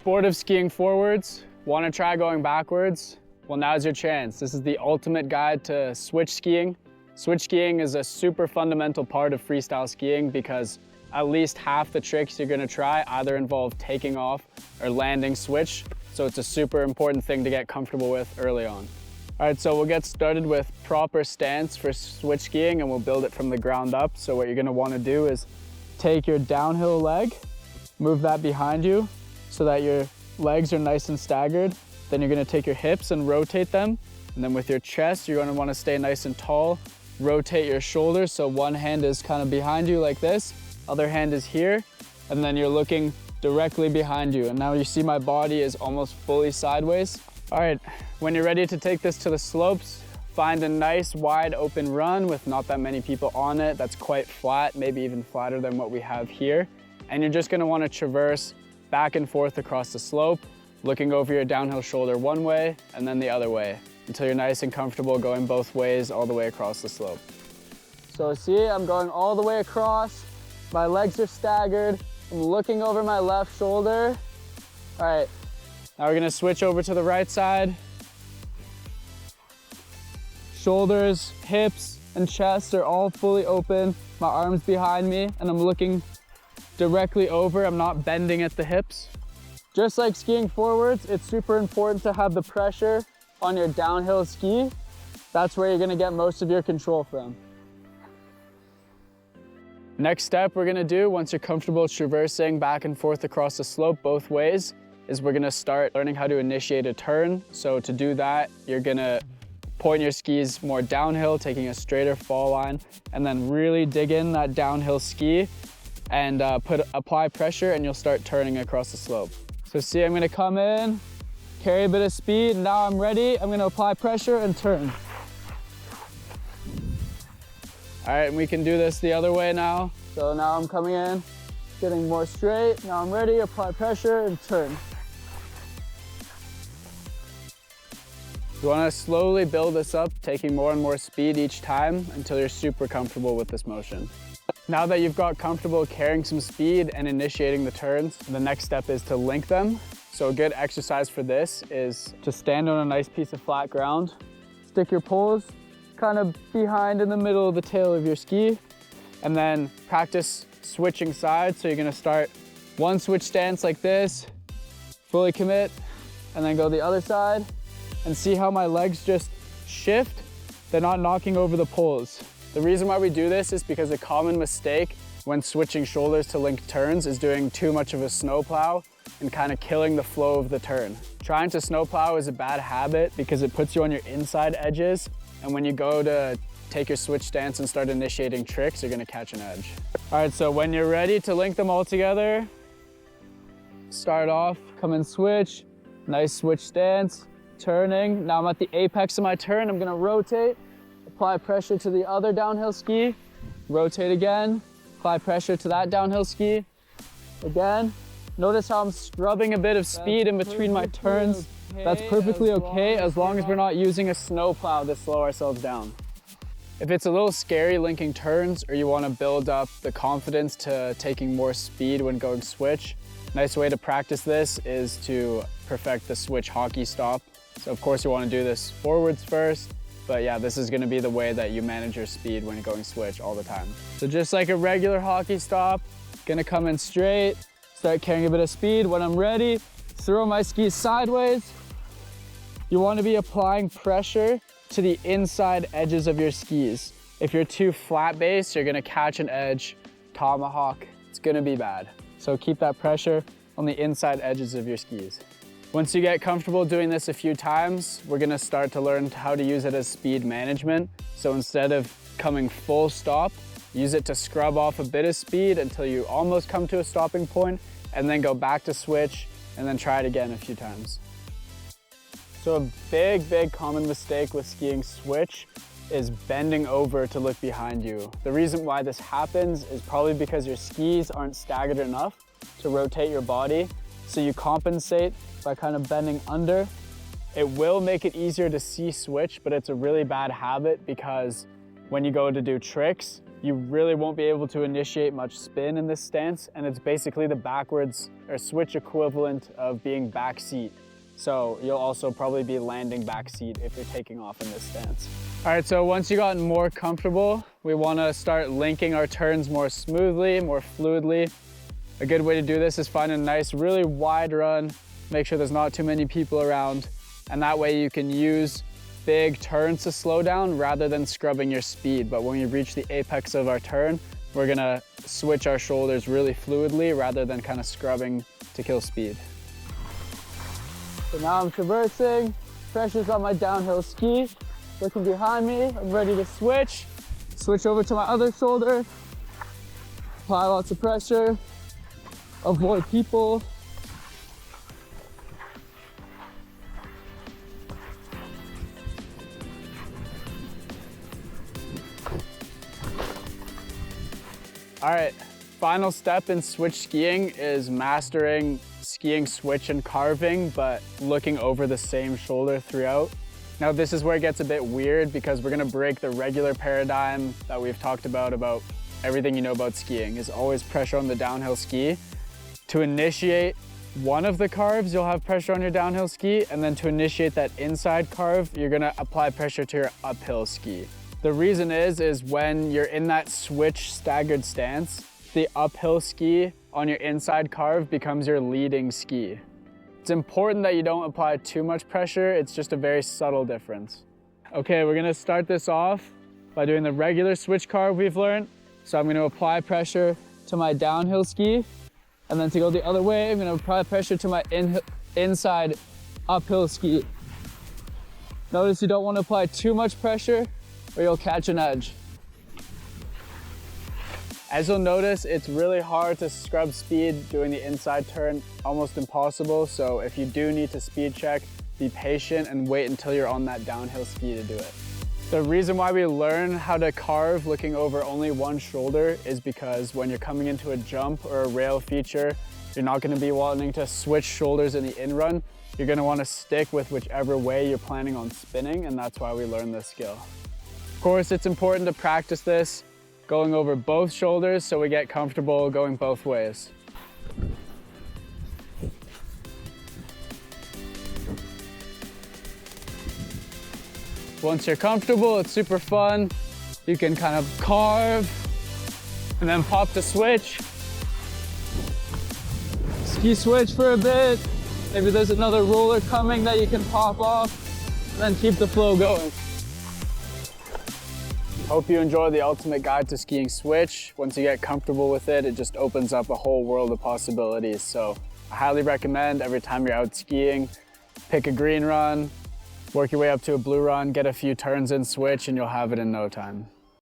Sport of skiing forwards, want to try going backwards? Well, now's your chance. This is the ultimate guide to switch skiing. Switch skiing is a super fundamental part of freestyle skiing because at least half the tricks you're gonna try either involve taking off or landing switch. So it's a super important thing to get comfortable with early on. All right, so we'll get started with proper stance for switch skiing and we'll build it from the ground up. So what you're gonna wanna do is take your downhill leg, move that behind you so that your legs are nice and staggered. Then you're gonna take your hips and rotate them. And then with your chest, you're gonna wanna stay nice and tall. Rotate your shoulders so one hand is kind of behind you like this, other hand is here, and then you're looking directly behind you. And now you see my body is almost fully sideways. All right, when you're ready to take this to the slopes, find a nice wide open run with not that many people on it. That's quite flat, maybe even flatter than what we have here. And you're just gonna wanna traverse back and forth across the slope, looking over your downhill shoulder one way and then the other way until you're nice and comfortable going both ways all the way across the slope. So see, I'm going all the way across. My legs are staggered. I'm looking over my left shoulder. All right, now we're gonna switch over to the right side. Shoulders, hips, and chest are all fully open. My arms behind me, and I'm looking directly over. I'm not bending at the hips. Just like skiing forwards, it's super important to have the pressure on your downhill ski. That's where you're gonna get most of your control from. Next step we're gonna do, once you're comfortable traversing back and forth across the slope both ways, is we're gonna start learning how to initiate a turn. So to do that, you're gonna point your skis more downhill, taking a straighter fall line, and then really dig in that downhill ski and apply pressure, and you'll start turning across the slope. So see, I'm gonna come in, carry a bit of speed. Now I'm ready. I'm gonna apply pressure and turn. All right, and we can do this the other way now. So now I'm coming in, getting more straight. Now I'm ready, apply pressure and turn. You wanna slowly build this up, taking more and more speed each time until you're super comfortable with this motion. Now that you've got comfortable carrying some speed and initiating the turns, the next step is to link them. So a good exercise for this is to stand on a nice piece of flat ground, stick your poles kind of behind in the middle of the tail of your ski, and then practice switching sides. So you're gonna start one switch stance like this, fully commit, and then go the other side, and see how my legs just shift. They're not knocking over the poles. The reason why we do this is because a common mistake when switching shoulders to link turns is doing too much of a snowplow and kind of killing the flow of the turn. Trying to snowplow is a bad habit because it puts you on your inside edges, and when you go to take your switch stance and start initiating tricks, you're gonna catch an edge. All right, so when you're ready to link them all together, start off, come and switch, nice switch stance, turning. Now I'm at the apex of my turn, I'm gonna rotate, apply pressure to the other downhill ski, rotate again, apply pressure to that downhill ski, again. Notice how I'm scrubbing a bit of speed in between my turns. That's perfectly okay as long as we're not using a snowplow to slow ourselves down. If it's a little scary linking turns or you want to build up the confidence to taking more speed when going switch, nice way to practice this is to perfect the switch hockey stop. So of course you want to do this forwards first, but yeah, this is gonna be the way that you manage your speed when going switch all the time. So just like a regular hockey stop, gonna come in straight, start carrying a bit of speed. When I'm ready, throw my skis sideways. You wanna be applying pressure to the inside edges of your skis. If you're too flat base, you're gonna catch an edge, tomahawk, it's gonna be bad. So keep that pressure on the inside edges of your skis. Once you get comfortable doing this a few times, we're gonna start to learn how to use it as speed management. So instead of coming full stop, use it to scrub off a bit of speed until you almost come to a stopping point, and then go back to switch, and then try it again a few times. So a big common mistake with skiing switch is bending over to look behind you. The reason why this happens is probably because your skis aren't staggered enough to rotate your body, so you compensate by kind of bending under. It will make it easier to see switch, but it's a really bad habit because when you go to do tricks, you really won't be able to initiate much spin in this stance, and it's basically the backwards or switch equivalent of being backseat. So you'll also probably be landing backseat if you're taking off in this stance. All right, so once you've gotten more comfortable, we wanna start linking our turns more smoothly, more fluidly. A good way to do this is find a nice, really wide run, make sure there's not too many people around, and that way you can use big turns to slow down rather than scrubbing your speed. But when we reach the apex of our turn, we're gonna switch our shoulders really fluidly rather than kind of scrubbing to kill speed. So now I'm traversing, pressure's on my downhill ski, looking behind me, I'm ready to switch over to my other shoulder, apply lots of pressure, avoid people. All right, final step in switch skiing is mastering skiing switch and carving, but looking over the same shoulder throughout. Now this is where it gets a bit weird because we're gonna break the regular paradigm that we've talked about everything you know about skiing is always pressure on the downhill ski. To initiate one of the carves, you'll have pressure on your downhill ski, and then to initiate that inside carve, you're gonna apply pressure to your uphill ski. The reason is when you're in that switch staggered stance, the uphill ski on your inside carve becomes your leading ski. It's important that you don't apply too much pressure. It's just a very subtle difference. Okay, we're gonna start this off by doing the regular switch carve we've learned. So I'm gonna apply pressure to my downhill ski, and then to go the other way, I'm gonna apply pressure to my inside uphill ski. Notice you don't wanna apply too much pressure or you'll catch an edge. As you'll notice, it's really hard to scrub speed doing the inside turn, almost impossible. So if you do need to speed check, be patient and wait until you're on that downhill ski to do it. The reason why we learn how to carve looking over only one shoulder is because when you're coming into a jump or a rail feature, you're not gonna be wanting to switch shoulders in the in-run. You're gonna wanna stick with whichever way you're planning on spinning, and that's why we learn this skill. Of course, it's important to practice this, going over both shoulders so we get comfortable going both ways. Once you're comfortable, it's super fun. You can kind of carve and then pop the switch. Ski switch for a bit. Maybe there's another roller coming that you can pop off, and then keep the flow going. Hope you enjoy the ultimate guide to skiing switch. Once you get comfortable with it, it just opens up a whole world of possibilities. So I highly recommend every time you're out skiing, pick a green run, work your way up to a blue run, get a few turns in switch, and you'll have it in no time.